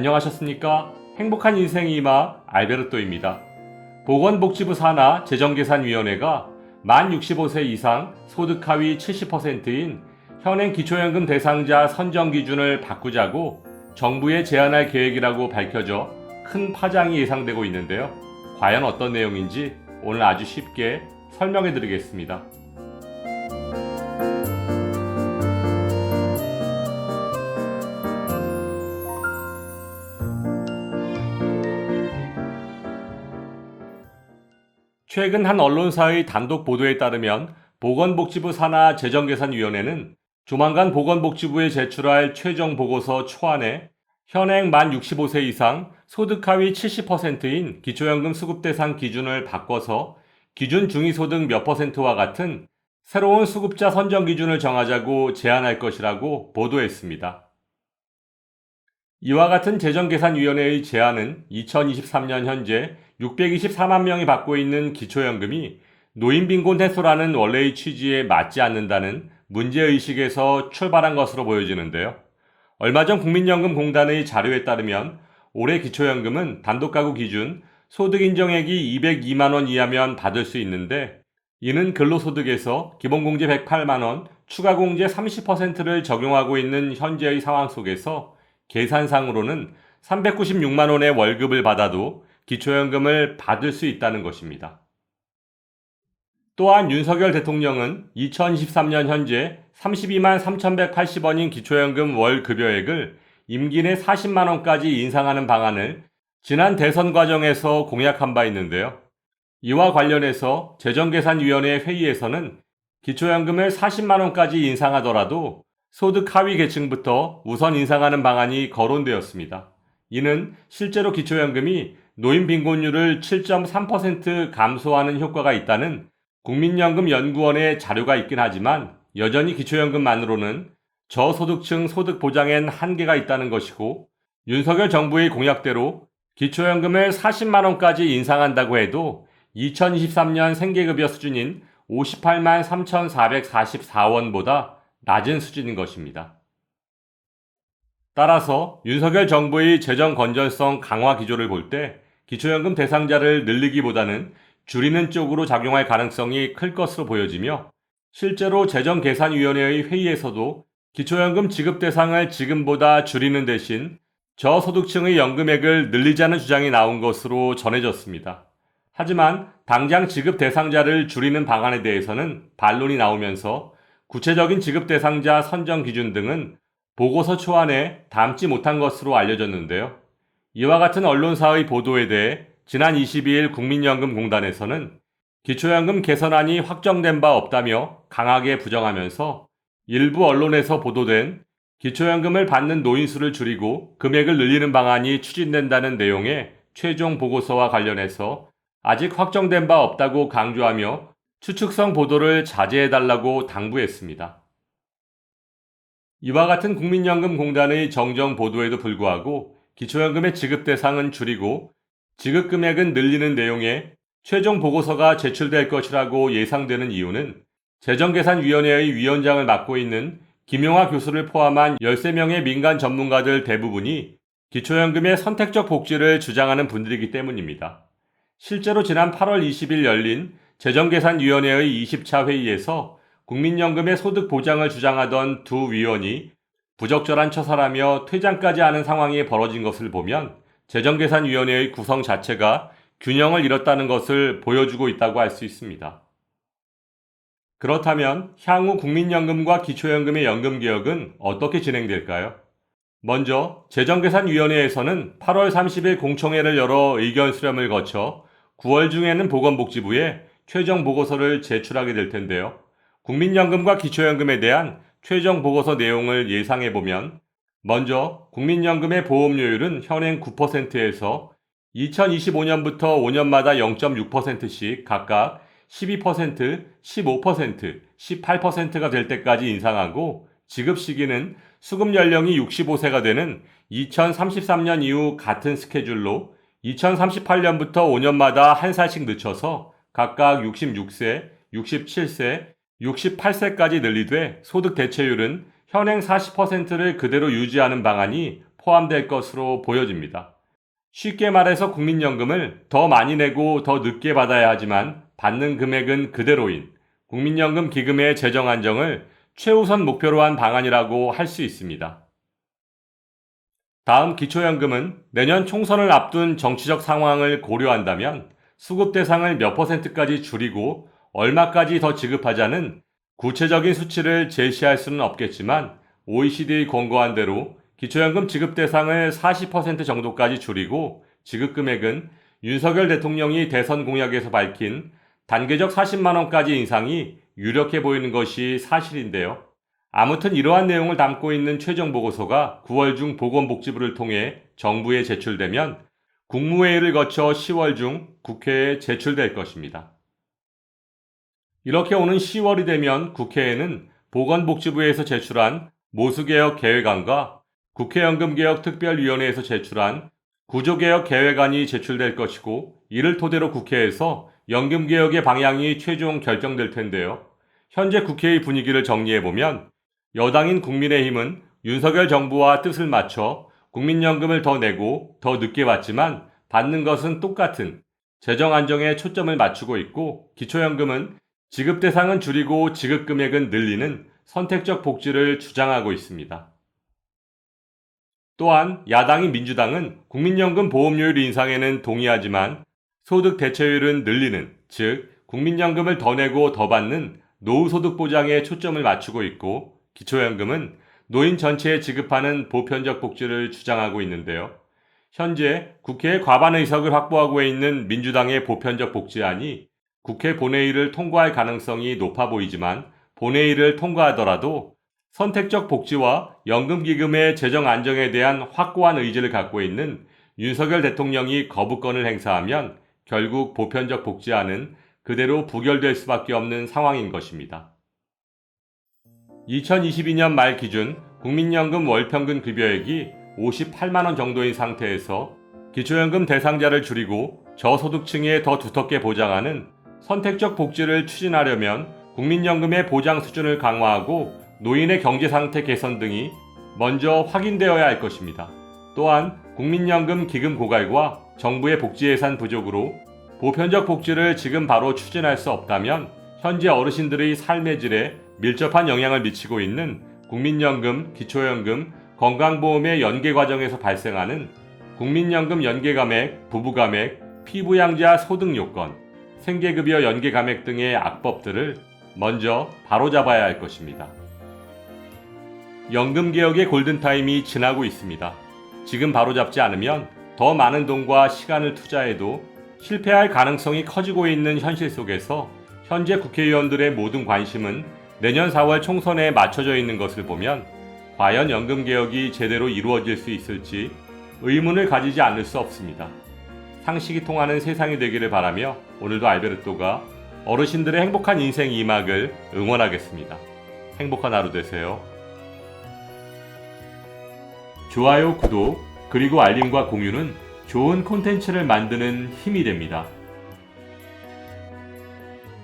안녕하셨습니까? 행복한 인생이 임하 알베르토입니다. 보건복지부 산하 재정계산위원회가 만 65세 이상 소득 하위 70%인 현행 기초연금 대상자 선정 기준을 바꾸자고 정부에 제안할 계획이라고 밝혀져 큰 파장이 예상되고 있는데요. 과연 어떤 내용인지 오늘 아주 쉽게 설명해 드리겠습니다. 최근 한 언론사의 단독 보도에 따르면 보건복지부 산하 재정계산위원회는 조만간 보건복지부에 제출할 최종 보고서 초안에 현행 만 65세 이상 소득 하위 70%인 기초연금 수급 대상 기준을 바꿔서 기준 중위소득 몇 %와 같은 새로운 수급자 선정 기준을 정하자고 제안할 것이라고 보도했습니다. 이와 같은 재정계산위원회의 제안은 2023년 현재 624만 명이 받고 있는 기초연금이 노인빈곤 해소라는 원래의 취지에 맞지 않는다는 문제의식에서 출발한 것으로 보여지는데요. 얼마 전 국민연금공단의 자료에 따르면 올해 기초연금은 단독가구 기준 소득인정액이 202만 원 이하면 받을 수 있는데 이는 근로소득에서 기본공제 108만 원, 추가공제 30%를 적용하고 있는 현재의 상황 속에서 계산상으로는 396만 원의 월급을 받아도 기초연금을 받을 수 있다는 것입니다. 또한 윤석열 대통령은 2023년 현재 32만 3,180원인 기초연금 월 급여액을 임기 내 40만 원까지 인상하는 방안을 지난 대선 과정에서 공약한 바 있는데요. 이와 관련해서 재정계산위원회 회의에서는 기초연금을 40만 원까지 인상하더라도 소득 하위 계층부터 우선 인상하는 방안이 거론되었습니다. 이는 실제로 기초연금이 노인 빈곤율을 7.3% 감소하는 효과가 있다는 국민연금연구원의 자료가 있긴 하지만 여전히 기초연금만으로는 저소득층 소득 보장엔 한계가 있다는 것이고 윤석열 정부의 공약대로 기초연금을 40만 원까지 인상한다고 해도 2023년 생계급여 수준인 58만 3,444원보다 낮은 수준인 것입니다. 따라서 윤석열 정부의 재정 건전성 강화 기조를 볼 때 기초연금 대상자를 늘리기보다는 줄이는 쪽으로 작용할 가능성이 클 것으로 보여지며 실제로 재정계산위원회의 회의에서도 기초연금 지급 대상을 지금보다 줄이는 대신 저소득층의 연금액을 늘리자는 주장이 나온 것으로 전해졌습니다. 하지만 당장 지급 대상자를 줄이는 방안에 대해서는 반론이 나오면서 구체적인 지급 대상자 선정 기준 등은 보고서 초안에 담지 못한 것으로 알려졌는데요. 이와 같은 언론사의 보도에 대해 지난 22일 국민연금공단에서는 기초연금 개선안이 확정된 바 없다며 강하게 부정하면서 일부 언론에서 보도된 기초연금을 받는 노인수를 줄이고 금액을 늘리는 방안이 추진된다는 내용의 최종 보고서와 관련해서 아직 확정된 바 없다고 강조하며 추측성 보도를 자제해달라고 당부했습니다. 이와 같은 국민연금공단의 정정 보도에도 불구하고 기초연금의 지급 대상은 줄이고 지급 금액은 늘리는 내용의 최종 보고서가 제출될 것이라고 예상되는 이유는 재정계산위원회의 위원장을 맡고 있는 김용하 교수를 포함한 13명의 민간 전문가들 대부분이 기초연금의 선택적 복지를 주장하는 분들이기 때문입니다. 실제로 지난 8월 20일 열린 재정계산위원회의 20차 회의에서 국민연금의 소득 보장을 주장하던 두 위원이 부적절한 처사라며 퇴장까지 하는 상황이 벌어진 것을 보면 재정계산위원회의 구성 자체가 균형을 잃었다는 것을 보여주고 있다고 할 수 있습니다. 그렇다면 향후 국민연금과 기초연금의 연금개혁은 어떻게 진행될까요? 먼저 재정계산위원회에서는 8월 30일 공청회를 열어 의견 수렴을 거쳐 9월 중에는 보건복지부에 최종 보고서를 제출하게 될 텐데요. 국민연금과 기초연금에 대한 최종 보고서 내용을 예상해보면 먼저 국민연금의 보험료율은 현행 9%에서 2025년부터 5년마다 0.6%씩 각각 12%, 15%, 18%가 될 때까지 인상하고 지급 시기는 수급 연령이 65세가 되는 2033년 이후 같은 스케줄로 2038년부터 5년마다 한 살씩 늦춰서 각각 66세, 67세, 68세까지 늘리되 소득 대체율은 현행 40%를 그대로 유지하는 방안이 포함될 것으로 보여집니다. 쉽게 말해서 국민연금을 더 많이 내고 더 늦게 받아야 하지만 받는 금액은 그대로인 국민연금 기금의 재정 안정을 최우선 목표로 한 방안이라고 할 수 있습니다. 다음 기초연금은 내년 총선을 앞둔 정치적 상황을 고려한다면 수급 대상을 몇 %까지 줄이고 얼마까지 더 지급하자는 구체적인 수치를 제시할 수는 없겠지만 OECD 권고한 대로 기초연금 지급 대상을 40% 정도까지 줄이고 지급 금액은 윤석열 대통령이 대선 공약에서 밝힌 단계적 40만 원까지 인상이 유력해 보이는 것이 사실인데요. 아무튼 이러한 내용을 담고 있는 최종 보고서가 9월 중 보건복지부를 통해 정부에 제출되면 국무회의를 거쳐 10월 중 국회에 제출될 것입니다. 이렇게 오는 10월이 되면 국회에는 보건복지부에서 제출한 모수개혁 계획안과 국회연금개혁특별위원회에서 제출한 구조개혁 계획안이 제출될 것이고 이를 토대로 국회에서 연금개혁의 방향이 최종 결정될 텐데요. 현재 국회의 분위기를 정리해보면 여당인 국민의힘은 윤석열 정부와 뜻을 맞춰 국민연금을 더 내고 더 늦게 받지만 받는 것은 똑같은 재정 안정에 초점을 맞추고 있고 기초연금은 지급 대상은 줄이고 지급 금액은 늘리는 선택적 복지를 주장하고 있습니다. 또한 야당인 민주당은 국민연금 보험료율 인상에는 동의하지만 소득 대체율은 늘리는, 즉 국민연금을 더 내고 더 받는 노후소득 보장에 초점을 맞추고 있고 기초연금은 노인 전체에 지급하는 보편적 복지를 주장하고 있는데요. 현재 국회의 과반 의석을 확보하고 있는 민주당의 보편적 복지안이 국회 본회의를 통과할 가능성이 높아 보이지만 본회의를 통과하더라도 선택적 복지와 연금기금의 재정 안정에 대한 확고한 의지를 갖고 있는 윤석열 대통령이 거부권을 행사하면 결국 보편적 복지안은 그대로 부결될 수밖에 없는 상황인 것입니다. 2022년 말 기준 국민연금 월평균 급여액이 58만 원 정도인 상태에서 기초연금 대상자를 줄이고 저소득층에 더 두텁게 보장하는 선택적 복지를 추진하려면 국민연금의 보장 수준을 강화하고 노인의 경제 상태 개선 등이 먼저 확인되어야 할 것입니다. 또한 국민연금 기금 고갈과 정부의 복지 예산 부족으로 보편적 복지를 지금 바로 추진할 수 없다면 현재 어르신들의 삶의 질에 밀접한 영향을 미치고 있는 국민연금, 기초연금, 건강보험의 연계 과정에서 발생하는 국민연금 연계감액, 부부감액, 피부양자 소득 요건, 생계급여 연계감액 등의 악법들을 먼저 바로잡아야 할 것입니다. 연금개혁의 골든타임이 지나고 있습니다. 지금 바로잡지 않으면 더 많은 돈과 시간을 투자해도 실패할 가능성이 커지고 있는 현실 속에서 현재 국회의원들의 모든 관심은 내년 4월 총선에 맞춰져 있는 것을 보면 과연 연금개혁이 제대로 이루어질 수 있을지 의문을 가지지 않을 수 없습니다. 상식이 통하는 세상이 되기를 바라며 오늘도 알베르토가 어르신들의 행복한 인생 2막을 응원하겠습니다. 행복한 하루 되세요. 좋아요, 구독, 그리고 알림과 공유는 좋은 콘텐츠를 만드는 힘이 됩니다.